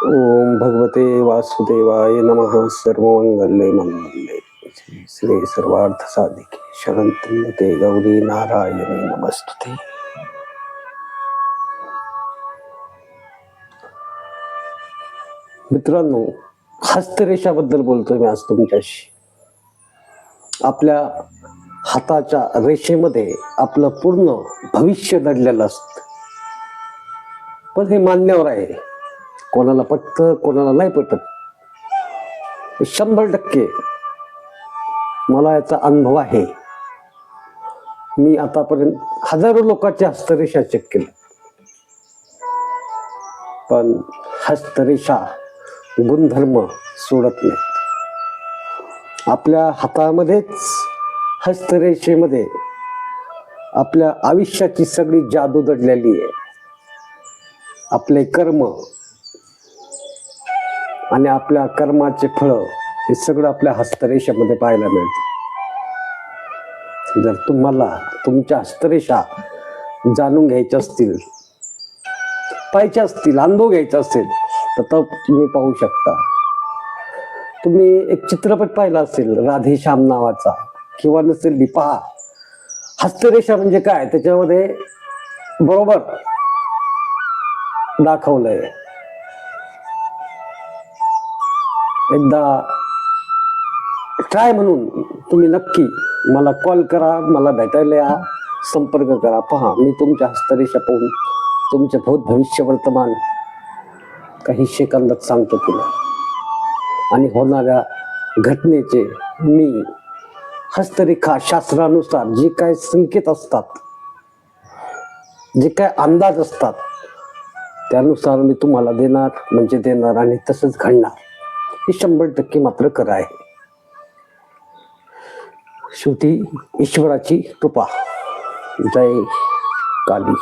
ओम भगवते वासुदेवाय नमः. सर्वमंगले मंगले श्री सर्वार्थ साधिके शरण्ये गौरी नारायणी नमस्तुते. मित्रांनो, हस्तरेषाबद्दल बोलतोय मी आज तुमच्याशी. आपल्या हाताच्या रेषेमध्ये आपलं पूर्ण भविष्य दडलेलं असतं, पण हे मान्यवर आहे. कोणाला पटतं, कोणाला नाही पटत. 100% मला याचा अनुभव आहे. मी आतापर्यंत हजारो लोकांच्या हस्तरेषा चेक केल्या, पण हस्तरेषा गुणधर्म सोडत नाहीत. आपल्या हातामध्येच, हस्तरेषेमध्ये आपल्या आयुष्याची सगळी जादू दडलेली आहे. आपले कर्म आणि आपल्या कर्माचे फळ हे सगळं आपल्या हस्तरेषेमध्ये पाहायला मिळते. जर तुम्हाला तुमच्या हस्तरेषा जाणून घ्यायच्या असतील, पाहायच्या असतील, अनुभव घ्यायचा असेल, तर तुम्ही पाहू शकता. तुम्ही एक चित्रपट पाहिला असेल राधेश्याम नावाचा, किंवा नसेल बी, पहा. हस्तरेषा म्हणजे काय त्याच्यामध्ये बरोबर दाखवलंय. एकदा ट्राय म्हणून तुम्ही नक्की मला कॉल करा, मला भेटायला या, संपर्क करा. पहा, मी तुमच्या हस्तरेषा पाहून तुमचे भूत भविष्य वर्तमान काही सेकंदात सांगतो तुला. आणि होणाऱ्या घटनेचे मी हस्तरेखा शास्त्रानुसार जे काय संकेत असतात, जे काय अंदाज असतात, त्यानुसार मी तुम्हाला देणार म्हणजे देणार, आणि तसंच घडणार. हे 100% मात्र खरं आहे. शेवटी ईश्वराची कृपा. जय काली.